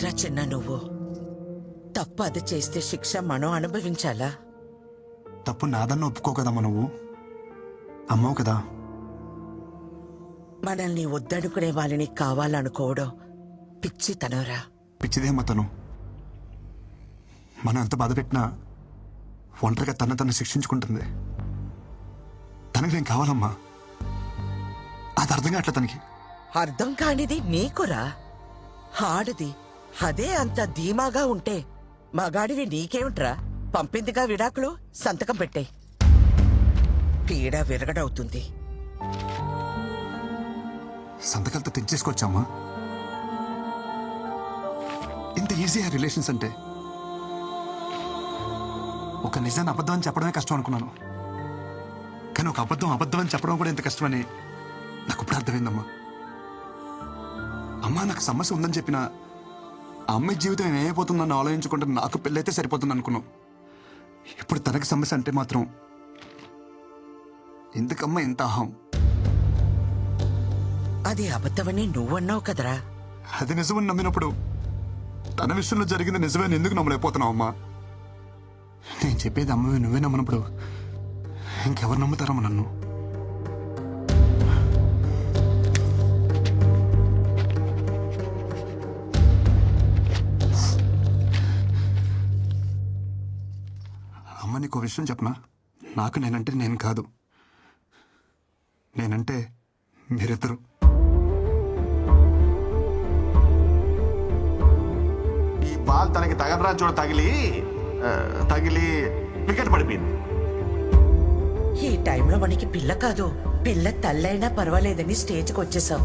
ఏంట్రా చిన్న నువ్వు? తప్పు అది చేస్తే శిక్ష మనం అనుభవించాలా? తప్పు నాదన్న ఒప్పుకో కదమ్మా, నువ్వు అమ్మవు కదా. మనల్ని వద్దనుకునే వాళ్ళని కావాలనుకోవడం పిచ్చితనరా. పిచ్చిదేమ్మా తను. మనం ఎంత బాధ పెట్టినా ఒంటరిగా తను శిక్షించుకుంటుంది. తనకి నేను కావాలమ్మా, అది అర్థం కావట్లే తనకి. అర్థం కానిది నీకురా, ఆడది అదే అంత ధీమాగా ఉంటే మగాడివి నీకేమిట్రా? పంపిందిగా విడాకులు, సంతకం పెట్టే. పీడ విరగడవుతుంది. సంతకాలతో తెచ్చేసుకోవచ్చమ్మా. ఇంత ఈజీ ఆ రిలేషన్స్ అంటే. ఒక నిజాన్ని అబద్ధం అని చెప్పడమే కష్టం అనుకున్నాను, కానీ ఒక అబద్ధం అని చెప్పడం కూడా ఎంత కష్టమని నాకు ఇప్పుడు అర్థమైందమ్మా. అమ్మా నాకు సమస్య ఉందని చెప్పినా ఆ అమ్మాయి జీవితం ఏమైపోతుందని ఆలోచించుకుంటే నాకు పెళ్ళైతే సరిపోతుంది అనుకున్నాం. ఇప్పుడు తనకి సమస్య అంటే మాత్రం ఎందుకమ్మా ఇంత అహం? అది అబద్ధమని నువ్వన్నావు కదరా. అది నిజమని నమ్మినప్పుడు తన విషయంలో జరిగింది నిజమని ఎందుకు నమ్మలేకపోతున్నావు అమ్మా? నేను చెప్పేది అమ్మవి నువ్వే నమ్మనప్పుడు ఇంకెవరు నమ్ముతారమ్మా నన్ను? అమ్మ నీకు విషయం చెప్పనా? నాకు నేనంటే నేను కాదు, నేనంటే మీరిద్దరు. ఈ బాల్ తనకి తగలరా చూడ తగిలి వికెట్ పడిపోయింది. ఈ టైంలో మనకి పిల్ల కాదు, పిల్ల తల్లైనా పర్వాలేదని స్టేజ్కి వచ్చేసాం.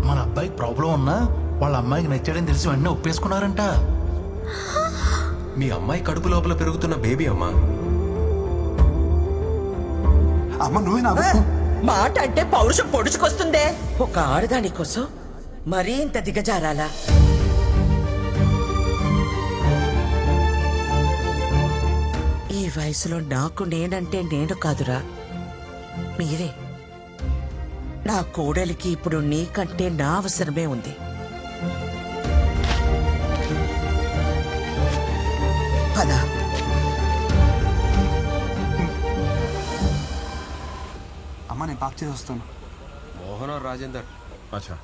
మన అబ్బాయికి ప్రాబ్లం ఉన్నా వాళ్ళ అమ్మాయికి నచ్చాడని తెలిసి వెంటనే ఒప్పేసుకున్నారంట. మీ అమ్మాయి కడుపు లోపల పెరుగుతున్న బేబీ అమ్మా. అమ్మ నువ్వే నాకు మాట అంటే పౌరుషం పొడుచుకొస్తుందే. ఒక ఆడదాని కోసం మరీ ఇంత దిగజారాలా? ఈ వయసులో నాకు నేనంటే నేను కాదురా, మీరే. నా కోడలికి ఇప్పుడు నీకంటే నా అవసరమే ఉంది. పదా. అమ్మ నేను పాక్ చేసి వస్తాను. मोहन और राजेंद्र। अच्छा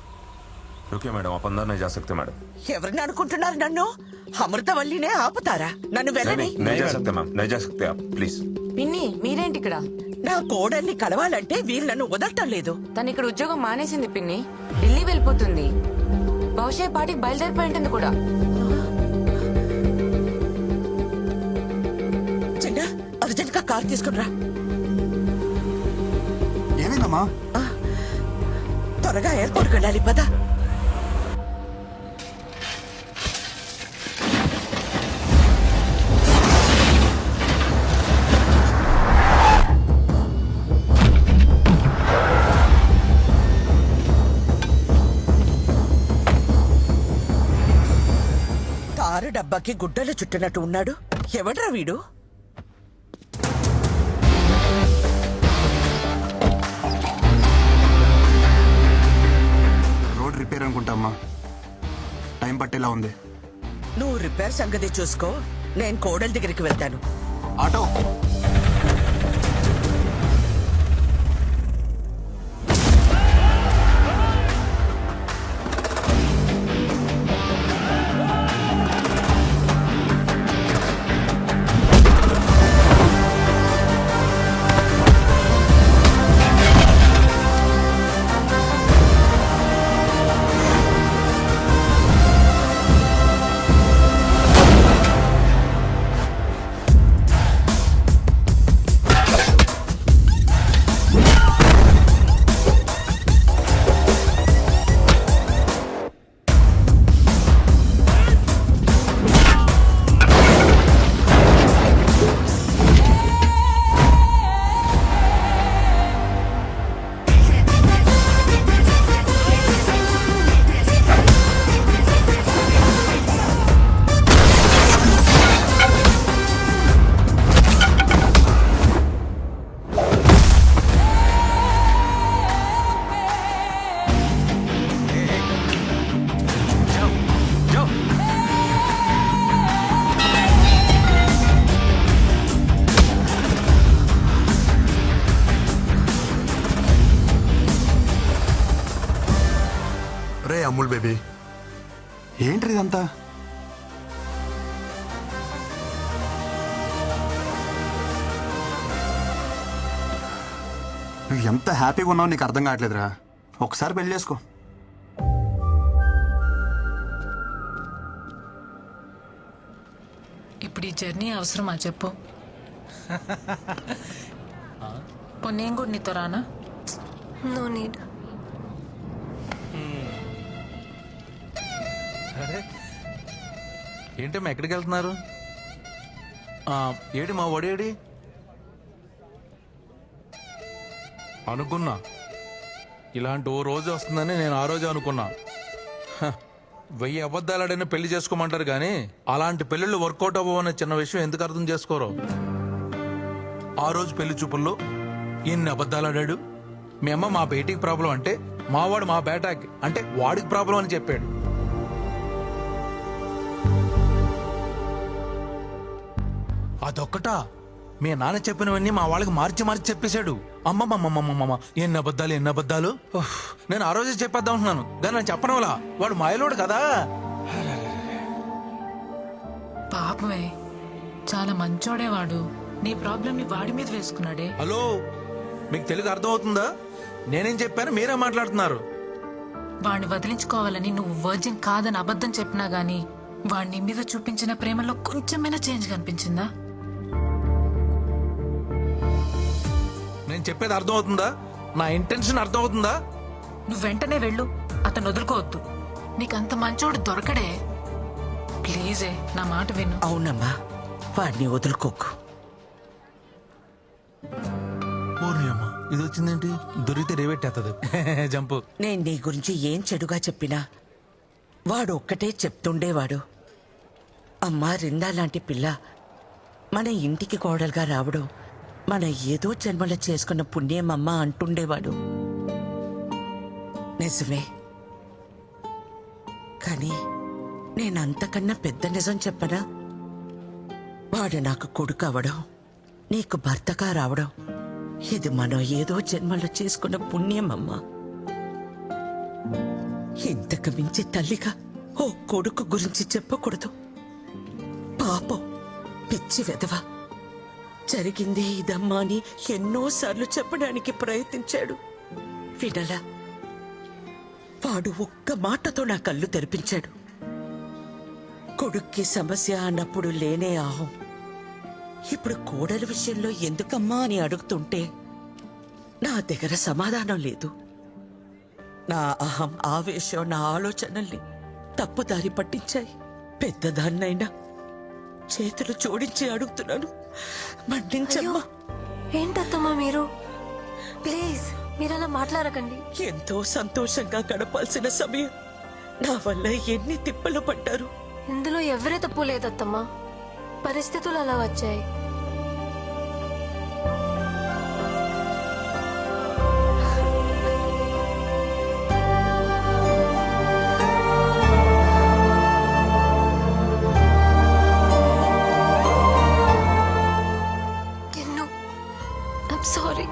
रुकिए मैडम, आप अंदर नहीं जा सकते मैडम। ఎవరిని అనుకుంటున్నారు నన్ను? అమృతవల్లినే ఆపుతారా? నన్ను వెళ్ళని. नहीं जा सकते मैम, नहीं जा सकते आप प्लीज। పిన్ని మీరేంటి ఇక్కడ? నా కోడల్ని కలవాలంటే వీళ్ళు నన్ను వదలటం లేదు. తను ఇక్కడ ఉద్యోగం మానేసింది పిన్ని, ఢిల్లీ వెళ్ళిపోతుంది. బహుశా పాటికి బయలుదేరిపోయి ఉంటుంది కూడా. చిన్న అర్జెంట్ గా కార్ తీసుకునిరా. ఏమైందమ్మా? త్వరగా ఎయిర్పోర్ట్ వెళ్ళాలి, పద. కారు డబ్బాకి గుడ్డలు చుట్టినట్టు ఉన్నాడు. ఎవడ్రా వీడు? రోడ్ రిపేర్ అనుకుంటామ్మా, టైం పట్టేలా ఉంది. నువ్వు రిపేర్ సంగతి చూసుకో, నేను కోడల దగ్గరికి వెళ్తాను. ఆటో అమూల్ బేబీ, ఏంటి ఇదంతా? నువ్వు ఎంత హ్యాపీగా ఉన్నావు నీకు అర్థం కావట్లేదురా. ఒకసారి పెళ్లి చేసుకో. ఇప్పుడు ఈ జర్నీ అవసరమా చెప్పు? నేను కూడా నీతో రానా? No need. ఏంటమ్మా ఎక్కడికి వెళ్తున్నారు? ఏడి మా ఒడేడి అనుకున్నా. ఇలాంటి ఓ రోజు వస్తుందని నేను ఆ రోజు అనుకున్నా. 1000 అబద్ధాలాడైనా పెళ్లి చేసుకోమంటారు కానీ అలాంటి పెళ్ళిళ్ళు వర్కౌట్ అవ్వవనే చిన్న విషయం ఎందుకు అర్థం చేసుకోరు? ఆ రోజు పెళ్లి చూపుల్లో ఎన్ని అబద్ధాలాడాడు. మీ అమ్మ మా బేటీకి ప్రాబ్లం అంటే మావాడు మా బేటాకి అంటే వాడికి ప్రాబ్లం అని చెప్పాడు. అదొక్కటా? మీ నాన్న చెప్పినవన్నీ మా వాళ్ళకి మార్చి మార్చి చెప్పేశాడు. అమ్మమ్మమ్మమ్మమ్మ ఎన్ని అబద్ధాలు. నేను ఆ రోజే చెప్పేద్దాం అంటున్నాను కానీ నేను చెప్పనవలా. వాడు మాయలోడు కదా. పాపమే, చాలా మంచోడే వాడు. నీ ప్రాబ్లం ని వాడి మీద వేసుకున్నాడే. హలో, మీకు తెలుగు అర్థం అవుతుందా? నేనేం చెప్పాను మీరే మాట్లాడుతున్నారు. వాడిని వదిలించుకోవాలని నువ్వు వర్జిన్ కాదని అబద్ధం చెప్పినా గానీ వాడిని మీద చూపించిన ప్రేమలో కొంచెమైనా చేంజ్ కనిపించిందా? నేను చెప్పేది అర్థం అవుతుందా? నా ఇంటెన్షన్ అర్థం అవుతుందా? నువ్వు వెంటనే వెళ్ళు, అతను వదులుకోవద్దు. నీకంత మంచోడు దొరకడే. ప్లీజే నా మాట విను. అవునమ్మా, వాడిని వదులుకోకు. పూర్ణియమ్మ ఇది వచ్చిందేంటి? దొరికితే రేవెట్టేస్తుంది. జంపు. నేను నీ గురించి ఏం చెడుగా చెప్పినా వాడు ఒక్కటే చెప్తుండేవాడు. అమ్మా రిందా లాంటి పిల్ల మన ఇంటికి కోడలుగా రావడం మన ఏదో జన్మలో చేసుకున్న పుణ్యమమ్మ అంటుండేవాడు. నిజమే, కానీ నేనంతకన్నా పెద్ద నిజం చెప్పనా? వాడు నాకు కొడుకు అవడం, నీకు భర్తగా రావడం ఇది మనం ఏదో జన్మలో చేసుకున్న పుణ్యమమ్మా. ఇంతకు మించి తల్లిగా ఓ కొడుకు గురించి చెప్పకూడదు. పాపం, పిచ్చి వెధవ. జరిగింది ఇదమ్మా అని ఎన్నోసార్లు చెప్పడానికి ప్రయత్నించాడు, వినలా. వాడు ఒక్క మాటతో నా కళ్ళు తెరిపించాడు. కొడుక్కి సమస్య అన్నప్పుడు లేనే ఆహం. ఇప్పుడు కోడల విషయంలో ఎందుకమ్మా అని అడుగుతుంటే నా దగ్గర సమాధానం లేదు. నా అహం, ఆవేశం, నా ఆలోచనల్ని తప్పుదారి పట్టించాయి. పెద్దదాన్నైనా చేతులు జోడించి అడుగుతున్నాను, మన్నించమ్మా. ఏంటత్తమ్మా మీరు? ప్లీజ్ మీరలా మాట్లాడకండి. ఎంతో సంతోషంగా గడపాల్సిన సమయం నా వల్ల ఎన్ని తిప్పలు పడ్డారు. ఇందులో ఎవరే తప్పు లేదత్తమ్మా, పరిస్థితులు అలా వచ్చాయి. సారీ.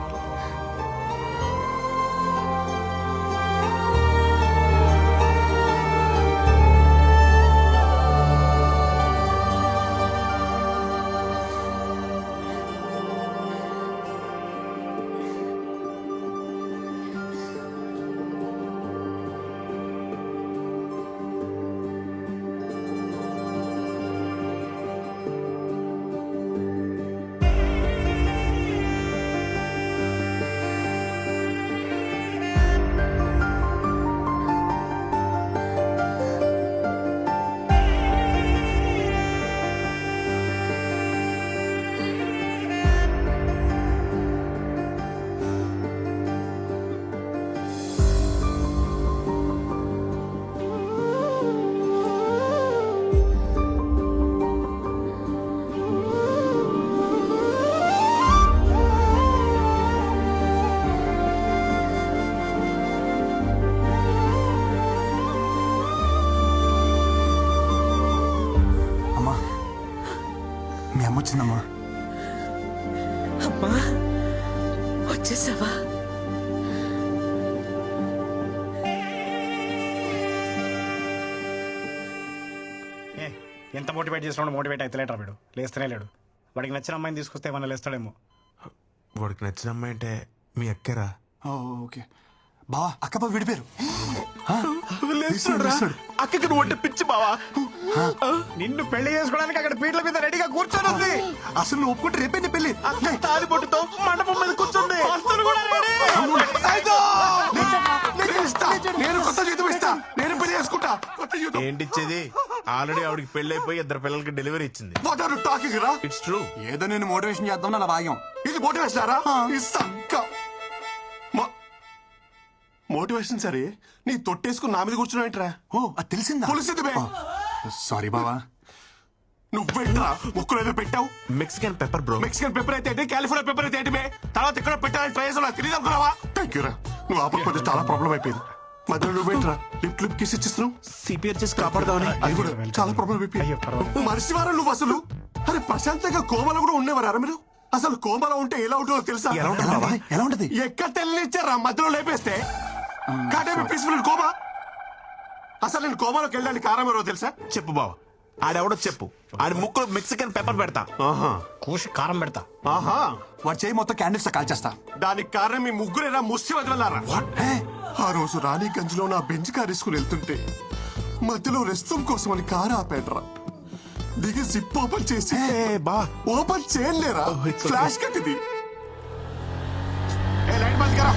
వచ్చిందమ్మా. అమ్మా వచ్చేసావా? ఎంత మోటివేట్ చేసినా మోటివేట్ అయితే వీడు లేస్తేనే లేడు. వాడికి నచ్చిన అమ్మాయిని తీసుకొస్తే ఏమన్నా లేస్తాడేమో. వాడికి నచ్చిన అమ్మాయి అంటే మీ అక్కరా? ఓకే బావా అక్కప విడిపోయారు. అక్కకి నువ్వు అంటే పిచ్చి బావా. నిన్ను పెళ్లి చేసుకోవడానికి అక్కడ పీటల మీద రెడీగా కూర్చొని ఉంది. అసలు నువ్వు ఒప్పుకుంటే రేపే పెళ్లి. అక్క తాలి పొట్టుతో మండపం మీద కూర్చుంది. నేను కొత్త జీతం ఇస్తా. నేను పెళ్లి చేసుకుంటా. కొత్త జీతం ఏంటిచ్చేది? ఆల్రెడీ ఆవిడకి పెళ్లి అయిపోయి 2 పిల్లలకి డెలివరీ ఇచ్చింది. వాట్ ఆర్ యు టాకింగ్ రా? It's true. ఏదో నేను మోటివేషన్ చేద్దాం అలా వాగాం. ఇది మోటివేషనారా? మోటివేషన్ సరే, నీ తొట్టేసుకుని నా మీద కూర్చున్నావేంట్రా? ఓ అది తెలిసిందా? పులిసింది బే. సారీ బావా. నువ్వేంట్రా ముక్కులు ఏదో పెట్టావు? Mexican pepper bro. Mexican pepper అయితే ఏంటి, కాలిఫోర్నియా పెప్పర్ అయితే ఏంటి బే? తర్వాత ఎక్కడ పెట్టాలని ట్రై చేసావు, తెలియదు అనుకున్నావా? థ్యాంక్ యూ రా. నువ్వు ఆపకపోతే చాలా ప్రాబ్లం అయిపోయింది. మధ్యలో నువ్వేంట్రా లిప్ కిస్ ఇచ్చిస్తున్నావు? సిపిఆర్ చేసి కాపాడదామని. అది కూడా చాలా ప్రాబ్లం అయిపోయింది. మనిషివారా నువ్వు అసలు? అరే ప్రశాంతంగా కోమలో కూడా ఉండేవారా మీరు? అసలు కోమలో ఉంటే ఎలా ఉంటుందో తెలుసా? ఎలా ఉంటది? ఎక్కడ తెలియనిచ్చారా మధ్యలో లేపేస్తే? కాటేమి పీస్ఫుల్ కోమా. అసలు నేను కోమాలోకి వెళ్ళడానికి కారణం ఎవరో తెలుసా? చెప్పు బావా, ఆడెవడో చెప్పు. ఆడి ముక్కులో మెక్సికన్ పెప్పర్ పెడతా. కూసి కారం పెడతా. ఆహా, వాడు చేయి మొత్తం క్యాండిల్స్ కాల్ చేస్తా. దానికి కారణం మీ ముగ్గురేరా ముష్టి వదిలారా? ఆ రోజు రాణిగంజ్ లో నా బెంచ్ కార్ తీసుకుని వెళ్తుంటే మధ్యలో రెస్ట్ కోసం అని కారు ఆపాడ్రా. దిగి జిప్ ఓపెన్ చేసి బా ఓపెన్ చేయలేరా? it's okay. ఫ్లాష్ కట్టింది. ఏ లైట్ బంద్ కరా.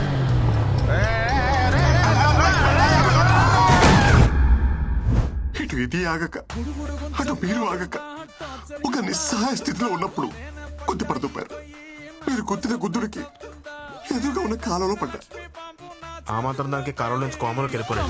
ఇటు ఇది ఆగక అటు మీరు ఆగక ఒక నిస్సహాయ స్థితిలో ఉన్నప్పుడు గుద్దుపడుతుపారు. మీరు గుద్దిన గుద్దుడికి ఎదురుగా ఉన్న కాలంలో పడ్డా. ఆ మాత్రం దానికి కాలంలో నుంచి కోమలోకి వెళ్ళిపోయాడు.